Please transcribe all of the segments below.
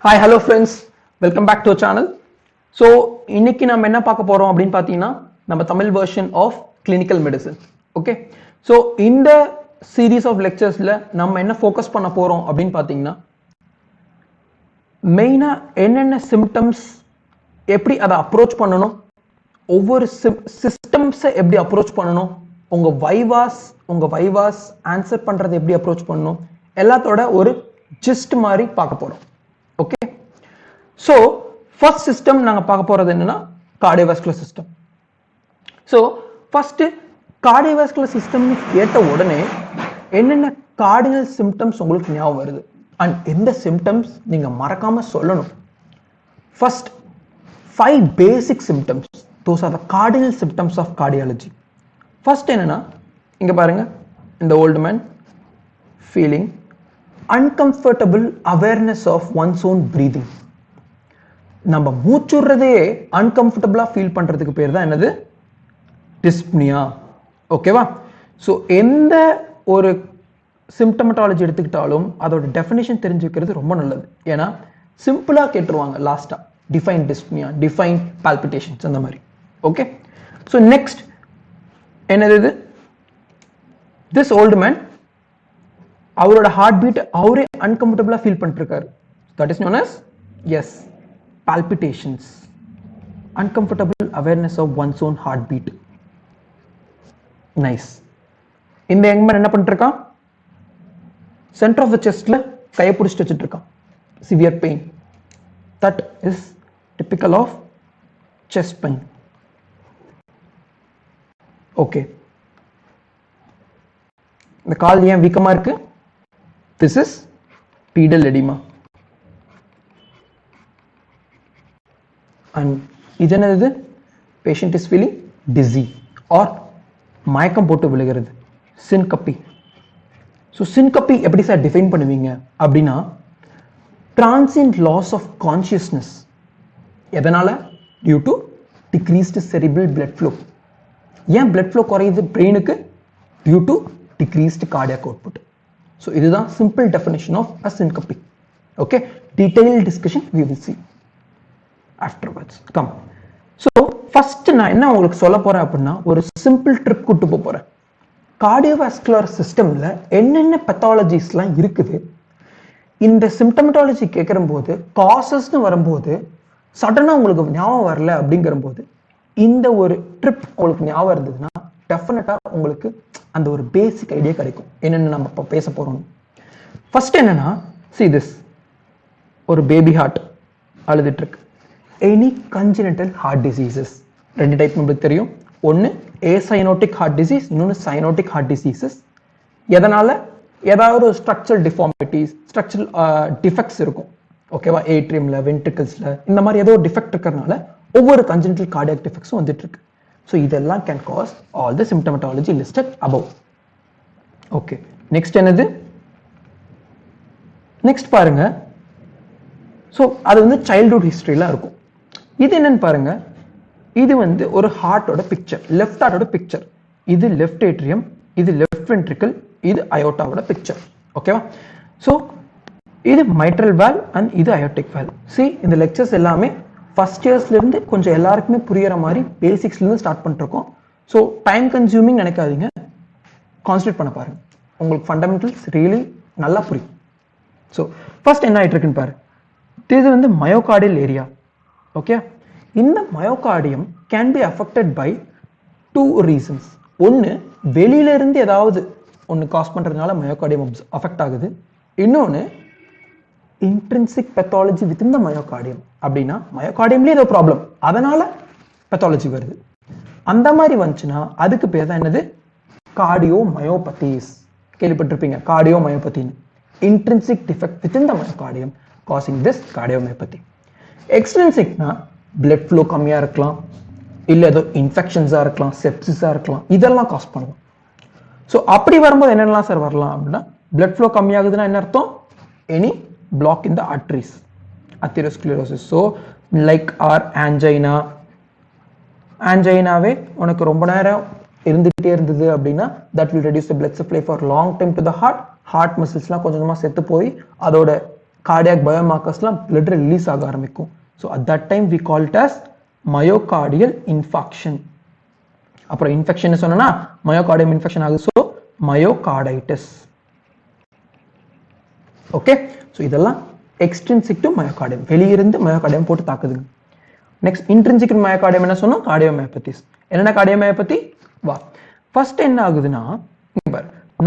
Hi, hello friends. Welcome back to our channel. So, இன்னைக்கு நம்ம என்ன பார்க்க போறோம் அப்படின்னு பார்த்தீங்கன்னா நம்ம தமிழ் version of clinical medicine. Okay. So இந்த சீரீஸ் ஆஃப் லெக்சர்ஸ்ல நம்ம என்ன ஃபோக்கஸ் பண்ண போறோம் அப்படின்னு பார்த்தீங்கன்னா மெயினாக என்னென்ன சிம்டம்ஸ் எப்படி அதை அப்ரோச் பண்ணணும், ஒவ்வொரு சிஸ்டம்ஸை எப்படி அப்ரோச் பண்ணணும், உங்கள் வைவாஸ் ஆன்சர் பண்ணுறதை எப்படி அப்ரோச் பண்ணணும், எல்லாத்தோட ஒரு ஜிஸ்ட் மாதிரி பார்க்க போகிறோம். ஓகே. ஸோ ஃபர்ஸ்ட் சிஸ்டம் நாங்கள் பார்க்க போகிறது என்னன்னா cardiovascular system. So first cardiovascular சிஸ்டம்னு கேட்ட உடனே என்னென்ன கார்டினல் சிம்டம்ஸ் உங்களுக்கு ஞாபகம் வருது அண்ட் எந்த சிம்டம்ஸ் நீங்கள் மறக்காம சொல்லணும். First 5 basic symptoms, those are the cardinal symptoms of cardiology. First என்னன்னா இங்கே பாருங்க, இந்த old man feeling uncomfortable awareness of one's own breathing. நம்ம மூச்சுறதே அன்கம்ஃபர்டபுளா ஃபீல் பண்றதுக்கு பேர் தான் என்னது, டிஸ்ப்னியா. ஓகேவா? ஸோ எந்த ஒரு சிம்டமட்டாலஜி எடுத்துக்கிட்டாலும் அதோட டெஃபினேஷன் தெரிஞ்சுக்கிறது ரொம்ப நல்லது. ஏன்னா சிம்பிளா கேட்டுருவாங்க லாஸ்டா, டிஃபைன் டிஸ்ப்னியா, டிஃபைன் பால்பிட்டேஷன்ஸ் அந்த மாதிரி. ஓகே. ஸோ நெக்ஸ்ட் என்னது இது, திஸ் ஓல்டு மேன் அவரோட ஹார்ட் பீட் அவரே அன்கம்ஃபர்டபுளா ஃபீல் பண்ணிருக்காரு. That is known as as palpitations, uncomfortable awareness of one's own heartbeat. Nice. இந்த யங் மேன் என்ன பண்ணிட்டு இருக்கான், சென்டர் ஆஃப் த செஸ்ட்ல கையை பிடிச்சிட்டு வச்சுட்டு இருக்கான். Severe pain, that is typical of chest pain. Okay. இந்த கால் ஏன் வீக்கமா இருக்கு, this is pedal edema. And இது என்னது, patient is feeling dizzy or மயக்கம் போட்டு விழுகிறது, சின்கப்பி. ஸோ சின்கப்பி எப்படி சார் டிஃபைன் பண்ணுவீங்க அப்படின்னா, டிரான்சியன்ட் லாஸ் ஆஃப் கான்சியஸ்னஸ். எதனால? Due to decreased cerebral blood flow. ஏன் பிளட் ஃப்ளோ குறையுது பிரெயினுக்கு? Due to decreased cardiac output. So இதுதான் simple definition of a syncope. Okay. Detail discussion we will see afterwards. Come. So first நான் என்ன உங்களுக்கு சொல்ல போறேன் அப்படின்னா, ஒரு சிம்பிள் ட்ரிப் கூட்டு போறேன். கார்டியோவாஸ்குலர் சிஸ்டம்ல என்னென்ன பெத்தாலஜிஸ்லாம் இருக்குது, இந்த சிம்டமட்டாலஜி கேட்கிற போது காசஸ்னு வரும்போது சடனா உங்களுக்கு ஞாபகம் வரல அப்படிங்கிற போது இந்த ஒரு ட்ரிப் உங்களுக்கு ஞாபகம் இருந்ததுன்னா டெஃபினட்டா உங்களுக்கு அந்த ஒரு பேசிக் ஐடியா கிடைக்கும் என்னென்ன நம்ம இப்போ பேச போறோம். ஃபர்ஸ்ட் என்னன்னா, see this, ஒரு பேபி ஹார்ட் அழுதுட்டு இருக்கு. எனி கன்ஜெனிட்டல் ஹார்ட் டிசீசஸ், ரெண்டு டைப் நம்மளுக்கு தெரியும். ஒன்று ஏசைனோட்டிக் ஹார்ட் டிசீஸ், இன்னொன்று சைனோட்டிக் ஹார்ட் டிசீசஸ். எதனால? ஏதாவது ஒரு ஸ்ட்ரக்சரல் டிஃபார்மிட்டிஸ், ஸ்ட்ரக்சரல் டிஃபெக்ட்ஸ் இருக்கும். ஓகேவா? ஏட்ரியம்ல, வென்ட்ரிகல்ஸ்ல இந்த மாதிரி ஏதோ ஒரு டிஃபெக்ட் இருக்கிறதுனால ஒவ்வொரு கன்ஜெனிட்டல் கார்டியாக் டிஃபெக்ட்ஸும் வந்துட்டு இருக்கு. ஸோ இதெல்லாம் can cause all the symptomatology listed above. Okay. Next என்னது, நெக்ஸ்ட் பாருங்க. ஸோ அது வந்து சைல்ட்ஹுட் ஹிஸ்டரிலாம் இருக்கும். இது என்னன்னு பாருங்க, இது வந்து ஒரு ஹார்ட்டோட பிக்சர், லெஃப்ட் ஹார்ட்டோட பிக்சர். இது லெஃப்ட் ஏட்ரியம், இது லெஃப்ட் வென்ட்ரிக்கல், இது அயோட்டாவோட பிக்சர். ஓகேவா? ஸோ இது மைட்ரல் வால்வ் அண்ட் இது அயோட்டிக் வால்வ். சி இந்த லெக்சர்ஸ் எல்லாமே ஃபர்ஸ்ட் இயர்ஸ்ல இருந்து கொஞ்சம் எல்லாருக்குமே புரியுற மாதிரி பேசிக்ஸ்ல இருந்து ஸ்டார்ட் பண்ணிருக்கோம். ஸோ டைம் கன்சியூமிங் நினைக்காதீங்க, கான்சன்ட்ரேட் பண்ண பாருங்க, உங்களுக்கு ஃபண்டமெண்டல்ஸ் ரியலி நல்லா புரியும். ஸோ ஃபர்ஸ்ட் என்ன ஆயிட்டு இருக்குன்னு பாரு, இது வந்து மயோகார்டியல் ஏரியா. ஓகே. இந்த myocardium can be affected by 2 reasons. ஒன்று வெளியில இருந்து ஏதாவது ஒன்று காஸ் பண்றதுனால மயோகார்டியம் அஃபெக்ட் ஆகுது. இன்னொன்று இன்ட்ரின்சிக் பெத்தாலஜி வித் இந்த மயோகார்டியம். அப்படின்னா மயோகார்டியம்லேயே ஏதோ ப்ராப்ளம், அதனால பெத்தாலஜி வருது. அந்த மாதிரி வந்துச்சுன்னா அதுக்கு பேர் தான் என்னது, கார்டியோ மயோபதிஸ். கேள்விப்பட்டிருப்பீங்க கார்டியோ மயோபதின்னு. இன்ட்ரின்சிக் டிஃபெக்ட் வித் இந்த மயோகார்டியம் causing this cardiomyopathy. எக்ஸ்ட்ரின்சிக்னா பிளட் ஃப்ளோ கம்மியா இருக்கலாம், இல்ல ஏதோ இன்ஃபெக்ஷன்ஸா இருக்கலாம், செப்சிஸா இருக்கலாம், இதெல்லாம் காஸ் பண்ணுவோம். ஸோ அப்படி வரும்போது என்னெல்லாம் சார் வரலாம் அப்படின்னா, பிளட் ஃப்ளோ கம்மியாகுதுன்னா என்ன அர்த்தம், any block in the arteries, atherosclerosis. So like or angina. ஆன்ஜைனாவே உனக்கு ரொம்ப நேரம் இருந்துகிட்டே இருந்தது அப்படின்னா that will reduce the blood supply for long time to the heart. Heart மசில்ஸ்லாம் கொஞ்சம் கொஞ்சமாக செத்து போய் அதோட கார்டியாக் பயோமார்க்கர்ஸ்லாம் blood ரிலீஸ் ஆக ஆரம்பிக்கும். So at that time we call it as myocardial infarction. அப்புறம் இன்ஃபெக்ஷன் சொன்னா மயோகார்டியம் இன்ஃபெக்ஷன் ஆகுது. So myocarditis. ஓகே, ஸோ இதெல்லாம் எக்ஸ்ட்ரின்சிக் டு மயோகார்டியம், வெளியிருந்து மயோகார்டியம் போட்டு தாக்குதுங்க. நெக்ஸ்ட் இன்ட்ரின்சிக் மயோகார்டியம் என்ன சொன்னோம்? கார்டியோமயோபதிஸ். என்னென்ன கார்டியோமயோபதி? வா, ஃபர்ஸ்ட் என்ன ஆகுதுன்னா,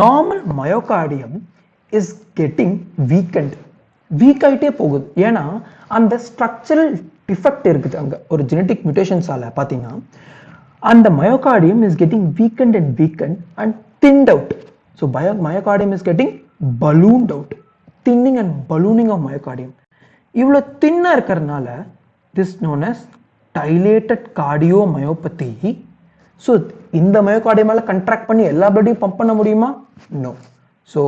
normal myocardium is getting weakened. Week ஆகிட்டே போகுது. ஏன்னா அந்த ஸ்ட்ரக்சரல் டிஃபெக்ட் இருக்குது, அங்கே ஒரு ஜெனட்டிக் மியூட்டேஷன்ஸால பார்த்தீங்கன்னா அந்த myocardium is getting weakened and weakened and thinned out. So myocardium is getting ballooned out. Thinning and ballooning of myocardium. இவ்வளோ தின்னா இருக்கிறதுனால this known as dilated cardiomyopathy. So இந்த மயோகார்டியமால கண்ட்ராக்ட் பண்ணி எல்லா பிளட்டையும் பம்ப் பண்ண முடியுமா? No. So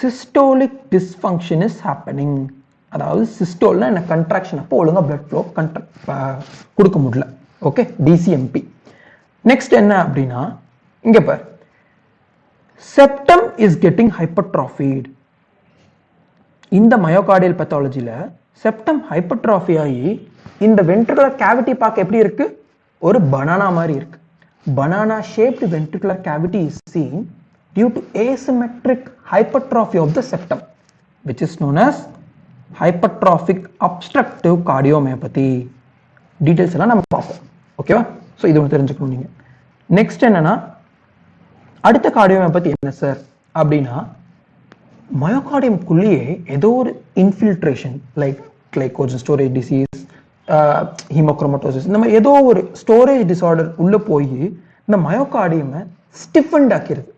systolic dysfunction is happening. அதாவது சிஸ்டோல்னா என்ன? கண்ட்ராக்ஷன். அப்போ ஒழுங்கா பிளட் ஃப்ளோ கொடுக்க முடியல. ஓகே, டிசிஎம்பி. நெக்ஸ்ட் என்ன அப்படின்னா, இங்க பார், septum is getting hypertrophied. இந்த மயோகார்டியல் பேத்தாலஜில septum hypertrophy ஆகி இந்த ventricular cavity பார்க்க எப்படி இருக்கு? ஒரு பனானா மாதிரி இருக்கு. Banana shaped ventricular cavity is seen due to asymmetric hypertrophy of the septum, which is known as hypertrophic obstructive cardiomyopathy. Details எல்லாம் நம்ம பார்ப்போம். ஓகேவா? ஸோ இது ஒன்று தெரிஞ்சுக்கணும் நீங்க. நெக்ஸ்ட் என்னன்னா, அடுத்த கார்டியோமயோபதி என்ன சார் அப்படின்னா, மயோகார்டியம்குள்ளேயே ஏதோ ஒரு infiltration like glycogen storage disease, haemochromatosis, இந்த மாதிரி ஏதோ ஒரு ஸ்டோரேஜ் டிசார்டர் உள்ள போய் இந்த மயோகார்டியமை ஸ்டிஃபண்ட் ஆக்கிறது,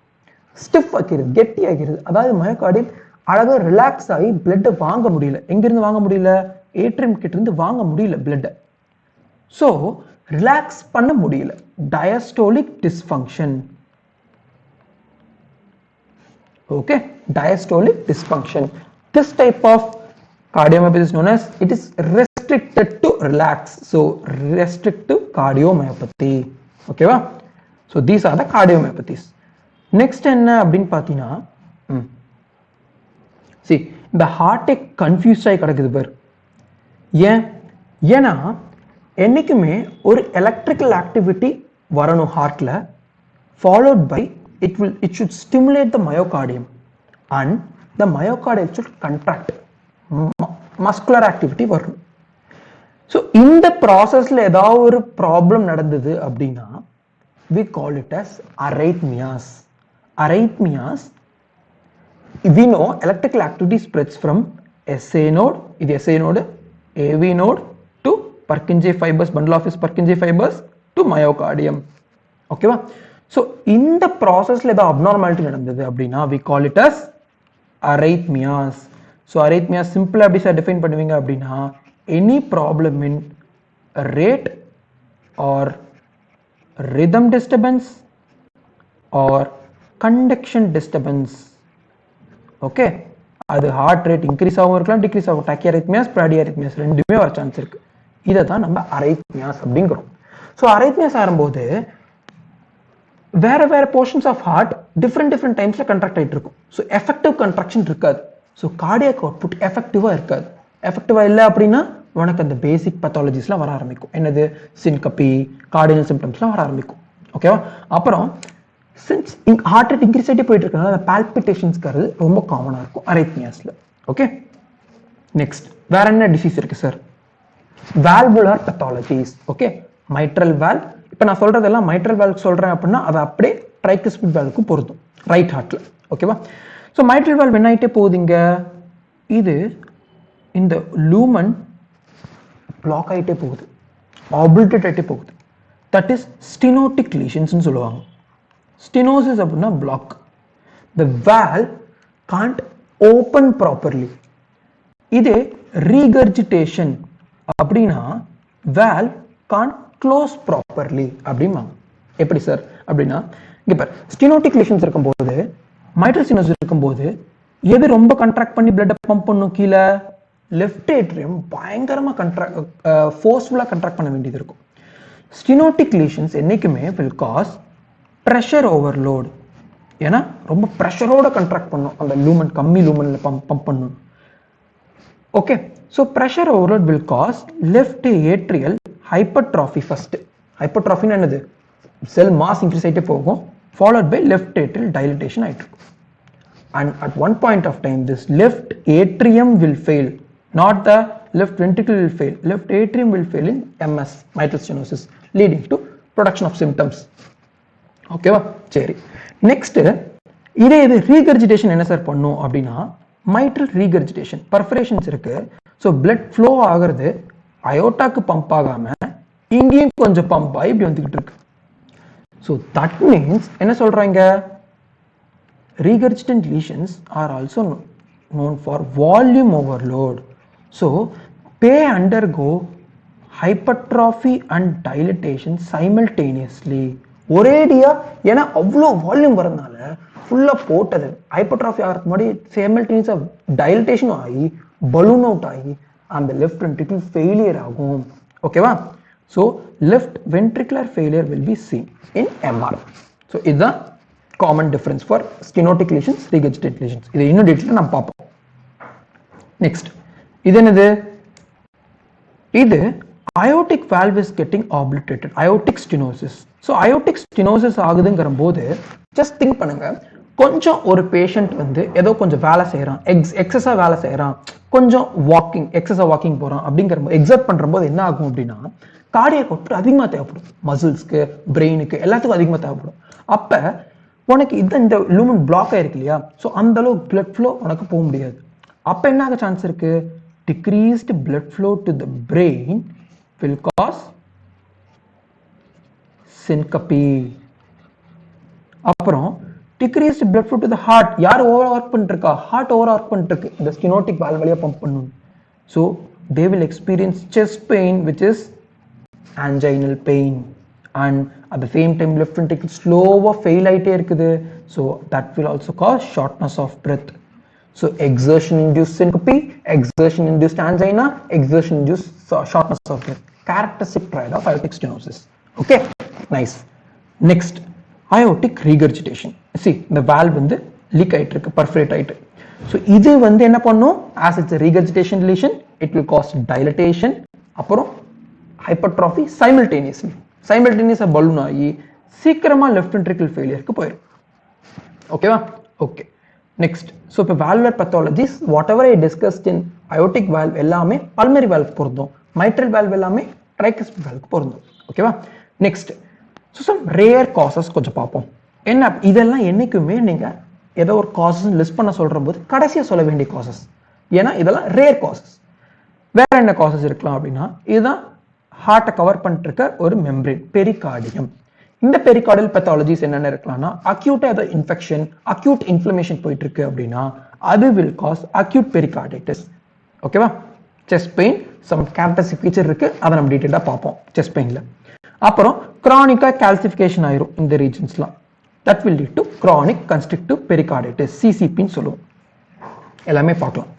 ஸ்டிஃப் ஆக்கிறது, கெட்டி ஆக்கிறது. அதாவது மயோகார்டியம் அழகாக ரிலாக்ஸ் ஆகி பிளட்டை வாங்க முடியல. எங்கிருந்து வாங்க முடியல? ஏட்ரியம் கிட்ட இருந்து வாங்க முடியல பிளட்டை. ஸோ ரிலாக்ஸ் பண்ண முடியல. Diastolic dysfunction. Okay, diastolic dysfunction. This type of cardiomyopathy is known as, it is restricted to relax. So restrictive cardiomyopathy. Okay va? So these are the cardiomyopathies. Next என்ன அப்படின்னு பார்த்தீங்கன்னா, see the heart confused ஆகி கிடக்குது பார். ஏன்னா என்னைக்குமே ஒரு electrical activity வரணும் ஹார்ட்ல, followed by it should stimulate the myocardium and the myocardium should contract. Muscular activity வரும். ஸோ இந்த ப்ராசஸ்ல ஏதாவது ஒரு ப்ராப்ளம் நடந்தது அப்படின்னா we call it as arrhythmias. Arrhythmias, we know electrical activity spreads from SA node, இது SA node, AV node to Purkinje fibers, bundle of Purkinje fibers to myocardium. ஓகேவா? So இந்த ப்ராசஸ்ல ஏதாவது அப்நார்மாலிட்டி நடந்தது அப்படின்னா we call it as arrhythmias. So arrhythmias சிம்பிளா எப்படி sir define பண்ணுவீங்க அப்படின்னா, any problem in rate or rhythm disturbance or conduction disturbance. Okay, அது ஹார்ட் ரேட் இன்க்ரீஸ் ஆகும் இருக்கலாம், டிக்ரீஸ் ஆகும். டாக்கியாரித்மியாஸ், பிராடியாரித்மியாஸ் ரெண்டுமே வர சான்ஸ் இருக்கு. இதை தான் நம்ம அரைத்மியாஸ் அப்படிங்கிறோம். ஸோ அரைத்மியாஸ் ஆகும்போது வேற வேற போர்ஷன்ஸ் ஆஃப் ஹார்ட் டிஃப்ரெண்ட் டைம்ஸ்ல கண்ட்ராக்ட் ஆகிட்டு இருக்கும். ஸோ எஃபெக்டிவ் கண்ட்ராக்ஷன் இருக்காது. ஸோ கார்டியாக் அவுட்புட் எஃபெக்டிவா இருக்காது. எஃபெக்டிவா இல்லை அப்படின்னா உனக்கு அந்த பேசிக் பத்தாலஜிஸ்லாம் வர ஆரம்பிக்கும். என்னது? சின்கப்பி, கார்டினல் சிம்டம்ஸ்லாம் வர ஆரம்பிக்கும். ஓகேவா? அப்புறம் சின்ஸ் ஹார்ட் ரேட் இன்க்ரீஸ் ஆகிட்டே போயிட்டு இருக்கனால அந்த பால்பிட்டேஷன்ஸ்ங்கிறது ரொம்ப காமனாக இருக்கும் அரைத்மியாஸ்ல. ஓகே, நெக்ஸ்ட் வேற என்ன டிசீஸ் இருக்கு sir? Valvular pathologies. Okay, mitral valve. இப்போ நான் சொல்றதெல்லாம் மைட்ரல் வால்வ் சொல்றேன் அப்படின்னா அது அப்படியே ட்ரைகுஸ்பிட் வால்வுக்கு பொருந்தும் ரைட் ஹார்ட்ல. ஓகேவா? ஸோ மைட்ரல் வால்வ் என்ன ஆகிட்டே போகுதுங்க, இது இந்த லூமன் பிளாக் ஆகிட்டே போகுது, ஆபிலிட்டேட் ஆகிட்டே போகுது. தட் இஸ் ஸ்டினோட்டிக் லீஷன்ஸ்னு சொல்லுவாங்க. ஸ்டினோசிஸ் அப்படின்னா பிளாக். த வால்வ் காண்ட் ஓப்பன் ப்ராப்பர்லி. இது ரீகர்ஜிடேஷன் அப்படின்னா வால்வ் காண்ட் க்ளோஸ் ப்ராப்பர்லி அப்படிம்பாங்க. எப்படி சார் அப்படின்னா, இங்க பாரு, ஸ்டினோட்டிக் லீஷன்ஸ் இருக்கும்போது, மைட்ரல் ஸ்டினோசிஸ் இருக்கும்போது எது ரொம்ப கண்ட்ராக்ட் பண்ணி பிளட் பம்ப் பண்ணும்? கீழே லெஃப்ட் ஏட்ரியம் பயங்கரமா ஃபோர்ஸ்ஃபுல்லா கண்ட்ராக்ட் பண்ண வேண்டியது இருக்கும். ஸ்டினோட்டிக் லீஷன்ஸ் என்னைக்குமே வில் காஸ் ப்ரெஷர் ஓவர்லோட். ஏன்னா ரொம்ப ப்ரெஷரோட கண்ட்ராக்ட் பண்ணும், அந்த லூமன் கம்மி லூமன்ல பம்ப் பண்ணும். Okay, so pressure overload will cause left atrial hypertrophy first. Hypertrophy என்னது? Cell mass increase ஆயிட்டே போகும், followed by left atrial dilatation ஆயிட்டு இருக்கும். And at one point of time this left atrium will fail, not the left ventricle will fail. Left atrium will fail in MS, mitral stenosis, leading to production of symptoms. ஓகேவா? சரி, next இதே இது regurgitation என்ன sir பண்ணும் அப்படின்னா, mitral regurgitation, perforations இருக்கு. So blood flow ஆகிறது அயோட்டாக்கு pump ஆகாம இங்கேயும் கொஞ்சம் பம்ப் ஆகி இப்படி வந்துகிட்டு இருக்கு. ஸோ தட் மீன்ஸ் என்ன சொல்றாங்க, regurgitant lesions are also known for volume overload. So they undergo hypertrophy and dilatation simultaneously. ஒரேடியா ஏன்னா அவ்வளோ வால்யூம் வரதுனால ஃபுல்லா போட்டது ஹைப்பர்ட்ராஃபி ஆகிறது முன்னாடி simultaneous டைலட்டேஷன் ஆகி பலூன் அவுட் ஆகி அந்த லெஃப்ட் வென்ட்ரிக்கிள் ஃபெயிலியர் ஆகும். ஓகேவா? So left ventricular failure will be seen in MR. So இதுதான் common difference for stenotic lesions, regurgitant lesions. இதை இன்னும் டீட்டெயிலாக நம்ம பார்ப்போம். நெக்ஸ்ட் இது என்னது, இது aortic valve is getting obliterated, aortic stenosis. So aortic stenosis ஆகுதுங்கிற போது ஜஸ்ட் திங்க் பண்ணுங்க, கொஞ்சம் ஒரு பேஷண்ட் வந்து ஏதோ கொஞ்சம் வேலை செய்யறான், எக்ஸஸா வேலை செய்யறான், கொஞ்சம் வாக்கிங் எக்ஸஸா வாக்கிங் போறான் அப்படிங்கிற போது எக்ஸர்ட் பண்ற போது என்ன ஆகும் அப்படின்னா, கார்டியாக் அவுட்புட் அதிகமாக தேவைப்படும், மசில்ஸ்க்கு பிரெயினுக்கு எல்லாத்துக்கும் அதிகமாக தேவைப்படும். அப்ப உனக்கு இந்த லூமன் பிளாக் ஆயிருக்கு இல்லையா, ஸோ அந்த அளவுக்கு பிளட் ஃப்ளோ உனக்கு போக முடியாது. அப்ப என்ன ஆக சான்ஸ் இருக்கு, decreased blood flow to the brain will cause syncope. அப்புறம் decreased blood flow to the heart. யார் ஓவர் ஒர்க் பண்ணிட்டு இருக்கா, ஹார்ட் ஓவர் ஒர்க் பண்ணிட்டு இருக்கு, இந்த ஸ்டெனோட்டிக் வால்வ் வழியா பம்ப் பண்ணணும். so they will experience chest pain which is anginal pain, and at the same time left ventricle slower fail ஆயிட்டே இருக்குது. so that will also cause shortness of breath. so exertion induced syncope, exertion induced angina, exertion induced shortness of breath, characteristic triad of aortic stenosis. okay, nice. next aortic regurgitation. see the valve வந்து league ஆயிட்டு இருக்கு, பர்ஃபரேட் ஆயிட்டு. so இது வந்து என்ன பண்ணும், as it's a regurgitation lesion it will cause dilatation, அப்புறம் hypertrophy simultaneously balloon ஆகி சீக்கிரமா லெஃப்ட் வென்ட்ரிக்கிள் ஃபெயிலியருக்கு போயிடும். ஓகேவா? Okay, next. ஸோ இப்போ valvular pathologies whatever I discussed in aortic valve எல்லாமே பல்மரி வால்வ் பொருந்தும், மைட்ரல் வால்வ் எல்லாமே ட்ரைகஸ்பிட் வால்வுக்கு பொருந்தும். ஓகேவா? Next, so some rare causes கொஞ்சம் பார்ப்போம். என்ன இதெல்லாம் என்னைக்குமே நீங்க ஏதோ ஒரு காசஸ் லிஸ்ட் பண்ண சொல்ற போது கடைசியாக சொல்ல வேண்டிய காசஸ், ஏன்னா இதெல்லாம் ரேர் காசஸ். வேற என்ன காசஸ் இருக்கலாம் அப்படின்னா, இதுதான் ஹார்ட்டை கவர் பண்ணிட்டு இருக்க ஒரு மெம்பரேன், பெரிகார்டியம். இந்த பெரிகார்டியல் பேத்தாலஜிஸ் என்னென்ன இருக்கலாம்னா, அக்யூட்டா ஏதோ இன்ஃபெக்ஷன், அக்யூட் இன்ஃப்ளமேஷன் போயிட்டு இருக்கு அப்படின்னா அது வில் காஸ் அக்யூட் பெரிகார்டைட்டிஸ். ஓகேவா? Chest pain some characteristic feature இருக்கு, அதை நம்ம டீடைலா பார்ப்போம் செஸ்ட் பெயின்ல. அப்புறம் கிரானிக்கா கால்சிஃபிகேஷன் ஆயிரும் இந்த ரீஜன்ஸ்லாம், that will lead to chronic constrictive pericarditis, சிசிபின்னு சொல்லுவோம். எல்லாமே பார்க்கலாம்.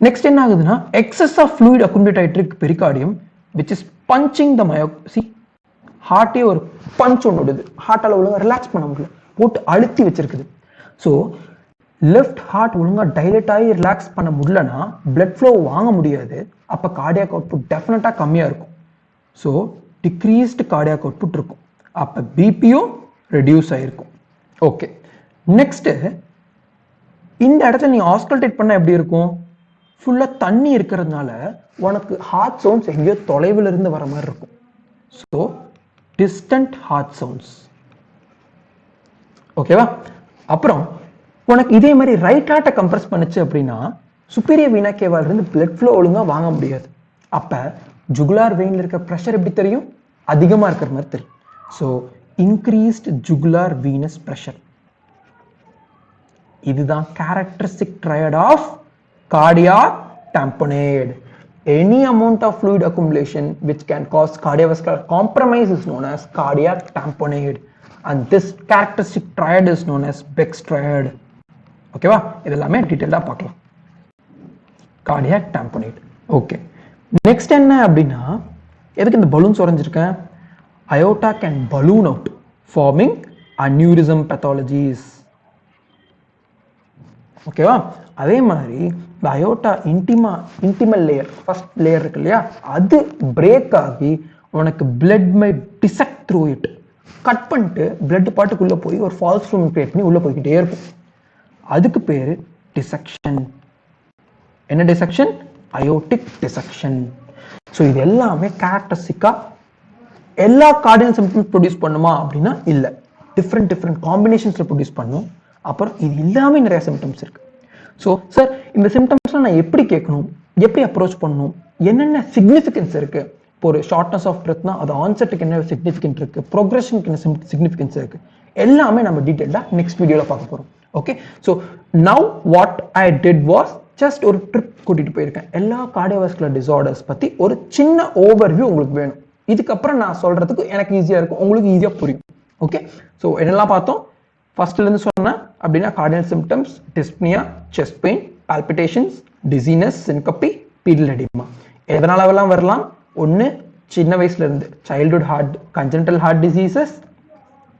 நெக்ஸ்ட் என்ன ஆகுதுன்னா, எக்ஸஸ் ஆஃப் ஃப்ளூயிட் அக்குமுலேட் ஆயிட்டு இருக்கு pericardium, which is punching the see ஹார்ட்டே ஒரு பஞ்ச் ஒன்று விடுது, ஹார்ட்டால் ஒழுங்காக ரிலாக்ஸ் பண்ண முடியல, போட்டு அழுத்தி வச்சிருக்குது. ஸோ லெஃப்ட் ஹார்ட் ஒழுங்காக டைலேட் ஆகி ரிலாக்ஸ் பண்ண முடியலன்னா பிளட் ஃப்ளோ வாங்க முடியாது, அப்போ கார்டியாக் அவுட்புட் டெஃபினட்டாக கம்மியாக இருக்கும். ஸோ டிக்ரீஸ்டு கார்டியாக் அவுட்புட் இருக்கும், அப்போ பிபியும் ரெடியூஸ் ஆகிருக்கும். ஓகே, நெக்ஸ்ட் இந்த இடத்துல நீ ஆஸ்கல்டேட் பண்ண எப்படி இருக்கும், ஃபுல்லாக தண்ணி இருக்கிறதுனால உனக்கு ஹார்ட் சவுண்ட்ஸ் எங்கேயோ தொலைவில் இருந்து வர மாதிரி இருக்கும். So distant heart sounds. ஓகேவா? அப்புறம் உனக்கு இதே மாதிரி ரைட் ஹார்ட்டை கம்ப்ரஸ் பண்ணுச்சு அப்படின்னா சுப்பீரியர் வீனா கேவால இருந்து பிளட் ஃப்ளோ ஒழுங்காக வாங்க முடியாது. அப்போ ஜுகுலார் வெயின்ல இருக்க ப்ரெஷர் எப்படி தெரியும், அதிகமாக இருக்கிற மாதிரி தெரியும். So increased jugular venous pressure. இதுதான் characteristic triad of cardiac tamponade. Any amount of fluid accumulation which can cause cardiovascular compromise is known as cardiac tamponade, and this characteristic triad is known as Beck's triad. ஓகேவா? இதெல்லாமே டீடைலா பார்க்கலாம். cardiac tamponade. Okay, next என்ன அப்படின்னா, எதுக்கு இந்த balloon சொரஞ்சிருக்கேன், aorta can balloon out forming aneurysm pathologies. ஓகேவா? அதே மாதிரி இந்த அயோட்டா இன்டிமல் லேயர், ஃபர்ஸ்ட் லேயர் இருக்கு இல்லையா, அது பிரேக் ஆகி உனக்கு blood my dissect through it, cut பண்ணிட்டு பிளட் பாட்டுக்குள்ள போய் ஒரு ஃபால்ஸ் ரூம் கிரியேட் பண்ணி உள்ள போய்கிட்டே இருக்கும். அதுக்கு பேரு டிசெக்ஷன். என்ன டிசெக்ஷன்? Aortic dissection. ஸோ இது எல்லாமே கேரக்டரிஸ்டிக்கா எல்லா கார்டினல் சிம்டம்ஸ் ப்ரொடியூஸ் பண்ணுமா அப்படின்னா இல்லை, டிஃப்ரெண்ட் காம்பினேஷன்ஸ்ல ப்ரொடியூஸ் பண்ணும். அப்புறம் இது இல்லாம நிறைய சிம்டம்ஸ் இருக்கு. ஸோ சார் இந்த சிம்டம்ஸ்லாம் நான் எப்படி கேட்கணும், எப்படி அப்ரோச் பண்ணணும், என்னென்ன சிக்னிஃபிகன்ஸ் இருக்கு? இப்போ ஒரு ஷார்ட்னஸ் ஆஃப் பிரெத்னா அது ஆன்செட்டுக்கு என்ன சிக்னிஃபிகன்ட் இருக்கு, ப்ரோக்ரஷனுக்கு என்ன சிக்னிஃபிகன்ஸ் இருக்கு, எல்லாமே நம்ம டீட்டெயிலாக நெக்ஸ்ட் வீடியோவில் பார்க்க போகிறோம். Okay, so now what I did was just ஒரு ட்ரிப் கூட்டிட்டு போயிருக்கேன். எல்லா கார்டியோவாஸ்குலர் டிசார்டர்ஸ் பற்றி ஒரு சின்ன ஓவர்வியூ உங்களுக்கு வேணும். இதுக்கப்புறம் நான் சொல்றதுக்கு எனக்கு ஈஸியாக இருக்கும், உங்களுக்கு ஈஸியாக புரியும். ஓகே, ஸோ என்னெல்லாம் பார்த்தோம்? ஃபர்ஸ்ட்ல இருந்து சொன்னேன் அப்படின்னா cardinal symptoms dyspnoea, chest pain, palpitations, dizziness, syncope, peripheral oedema. எதனாலவெல்லாம் வரலாம்? ஒன்று சின்ன வயசுல இருந்து childhood heart congenital heart diseases,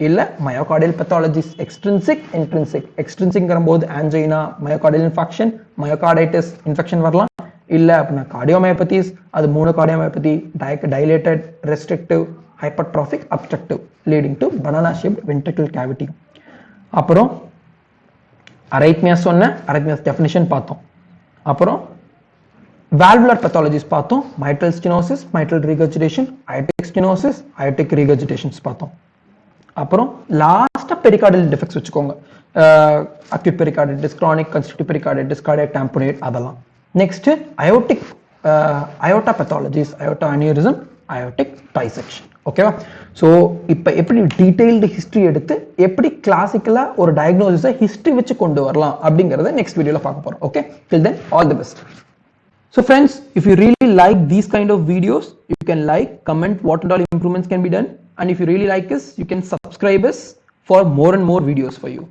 இல்ல மயோகார்டியல் பெத்தாலஜிஸ், எக்ஸ்ட்ரின்சிக் இன்ட்ரின்சிக். எக்ஸ்ட்ரின்சிக்ங்கிற போது angina, myocardial infection, myocarditis infection வரலாம். இல்ல அப்படின்னா கார்டியோமயோபதிஸ், அது 3 cardiomyopathy, dilated, restrictive, hypertrophic, obstructive, leading to banana shaped ventricle cavity. அப்புறம் அரைத்மியாஸ் சொன்னேன், அரைத்மியாஸ் டெஃபினிஷன் பார்த்தோம். அப்புறம் valvular pathologies பார்த்தோம், mitral stenosis, mitral regurgitation, aortic stenosis, aortic regurgitations பார்த்தோம். அப்புறம் லாஸ்டா பெரிகார்டியல் டிஃபெக்ட்ஸ் வச்சுக்கோங்க, acute pericarditis, chronic constrictive pericarditis, cardiac tamponade, அதெல்லாம். Next aortic aorta pathologies, aorta aneurysm, aortic dissection. ஓகேவா? ஸோ இப்போ எப்படி டீடைல்டு ஹிஸ்ட்ரி எடுத்து எப்படி கிளாசிக்கலா ஒரு டயக்னோசிஸை ஹிஸ்ட்ரி வச்சு கொண்டு வரலாம் அப்படிங்கிறத நெக்ஸ்ட் வீடியோவில் பார்க்க போறோம். Okay, till then all the best. So friends, if you really like these kind of videos, you can like, comment what all improvements can be done, and if you really like us, you can subscribe us for more and more videos for you.